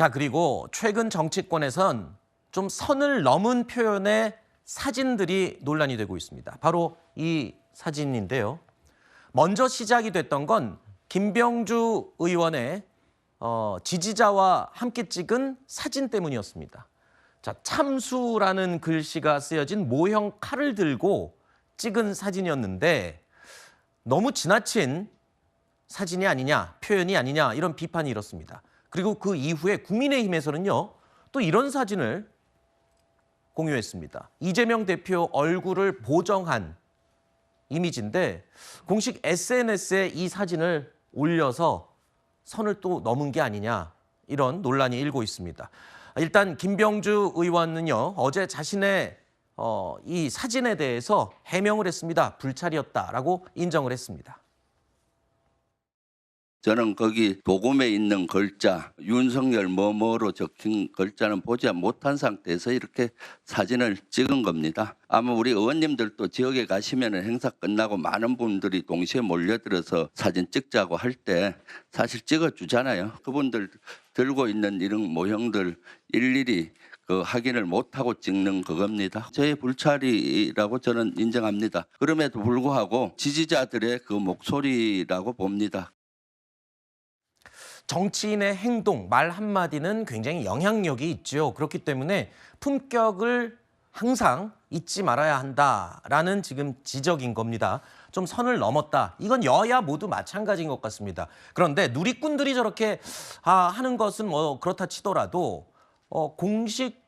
자, 그리고 최근 정치권에선 좀 선을 넘은 표현의 사진들이 논란이 되고 있습니다. 바로 이 사진인데요. 먼저 시작이 됐던 건 김병주 의원의 지지자와 함께 찍은 사진 때문이었습니다. 자, 참수라는 글씨가 쓰여진 모형 칼을 들고 찍은 사진이었는데 너무 지나친 사진이 아니냐, 표현이 아니냐 이런 비판이 일었습니다. 그리고 그 이후에 국민의힘에서는요, 또 이런 사진을 공유했습니다. 이재명 대표 얼굴을 보정한 이미지인데 공식 SNS에 이 사진을 올려서 선을 또 넘은 게 아니냐 이런 논란이 일고 있습니다. 일단 김병주 의원은요, 어제 자신의 이 사진에 대해서 해명을 했습니다. 불찰이었다라고 인정을 했습니다. 저는 거기 도금에 있는 글자, 윤석열 뭐뭐로 적힌 글자는 보지 못한 상태에서 이렇게 사진을 찍은 겁니다. 아마 우리 의원님들도 지역에 가시면 행사 끝나고 많은 분들이 동시에 몰려들어서 사진 찍자고 할 때 사실 찍어주잖아요. 그분들 들고 있는 이런 모형들 일일이 확인을 못하고 찍는 그겁니다. 저의 불찰이라고 저는 인정합니다. 그럼에도 불구하고 지지자들의 그 목소리라고 봅니다. 정치인의 행동, 말 한마디는 굉장히 영향력이 있죠. 그렇기 때문에 품격을 항상 잊지 말아야 한다라는 지금 지적인 겁니다. 좀 선을 넘었다. 이건 여야 모두 마찬가지인 것 같습니다. 그런데 누리꾼들이 저렇게 하는 것은 뭐 그렇다 치더라도 공식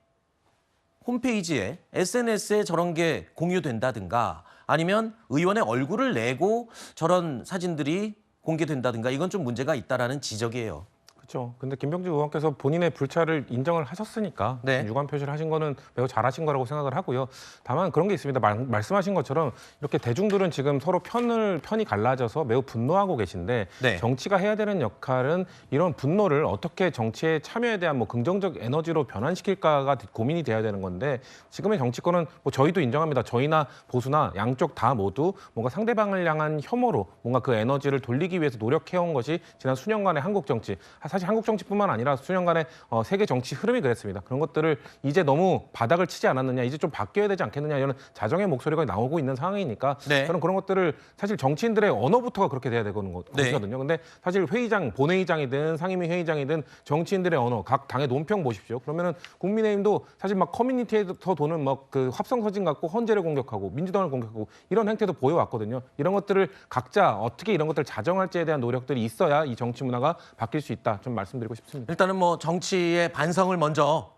홈페이지에 SNS에 저런 게 공유된다든가 아니면 의원의 얼굴을 내고 저런 사진들이 공개된다든가 이건 좀 문제가 있다라는 지적이에요. 그렇죠. 근데 김병주 의원께서 본인의 불찰을 인정을 하셨으니까 네. 유감 표시를 하신 거는 매우 잘하신 거라고 생각을 하고요. 다만 그런 게 있습니다. 말씀하신 것처럼 이렇게 대중들은 지금 서로 편이 갈라져서 매우 분노하고 계신데 네. 정치가 해야 되는 역할은 이런 분노를 어떻게 정치의 참여에 대한 뭐 긍정적 에너지로 변환시킬까가 고민이 돼야 되는 건데 지금의 정치권은 뭐 저희도 인정합니다. 저희나 보수나 양쪽 다 모두 뭔가 상대방을 향한 혐오로 뭔가 그 에너지를 돌리기 위해서 노력해온 것이 지난 수년간의 한국 정치, 사실 한국 정치뿐만 아니라 수년간의 세계 정치 흐름이 그랬습니다. 그런 것들을 이제 너무 바닥을 치지 않았느냐, 이제 좀 바뀌어야 되지 않겠느냐 이런 자정의 목소리가 나오고 있는 상황이니까 네. 저는 그런 것들을 사실 정치인들의 언어부터가 그렇게 돼야 되는 것이거든요. 근데 사실 회의장, 본회의장이든 상임위 회의장이든 정치인들의 언어, 각 당의 논평 보십시오. 그러면은 국민의힘도 사실 막 커뮤니티에서 도는 막 그 합성서진 갖고 헌재를 공격하고 민주당을 공격하고 이런 행태도 보여왔거든요. 이런 것들을 각자 어떻게 이런 것들을 자정할지에 대한 노력들이 있어야 이 정치 문화가 바뀔 수 있다. 좀 말씀드리고 싶습니다. 일단은 뭐 정치의 반성을 먼저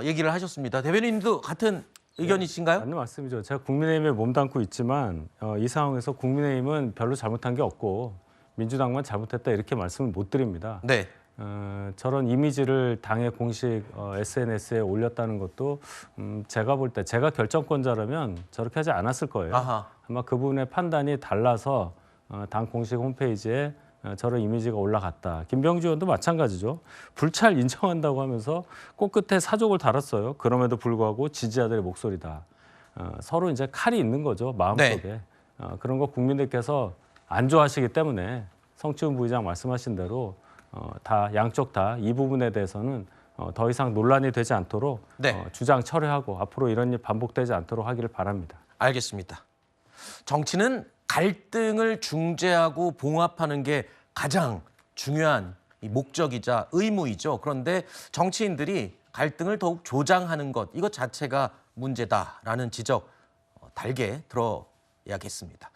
얘기를 하셨습니다. 대변인도 같은 의견이신가요? 맞는 말씀이죠. 제가 국민의힘에 몸담고 있지만 이 상황에서 국민의힘은 별로 잘못한 게 없고 민주당만 잘못했다 이렇게 말씀을 못 드립니다. 네. 저런 이미지를 당의 공식 SNS에 올렸다는 것도 제가 볼 때 제가 결정권자라면 저렇게 하지 않았을 거예요. 아하. 아마 그분의 판단이 달라서 당 공식 홈페이지에 저런 이미지가 올라갔다. 김병주 의원도 마찬가지죠. 불찰 인정한다고 하면서 코끝에 사족을 달았어요. 그럼에도 불구하고 지지자들의 목소리다. 서로 이제 칼이 있는 거죠. 마음속에. 네. 그런 거 국민들께서 안 좋아하시기 때문에 성치훈 부의장 말씀하신 대로 다 양쪽 다 이 부분에 대해서는 더 이상 논란이 되지 않도록 네. 주장 철회하고 앞으로 이런 일 반복되지 않도록 하기를 바랍니다. 알겠습니다. 정치는 갈등을 중재하고 봉합하는 게 가장 중요한 목적이자 의무이죠. 그런데 정치인들이 갈등을 더욱 조장하는 것, 이것 자체가 문제다라는 지적 달게 들어야겠습니다.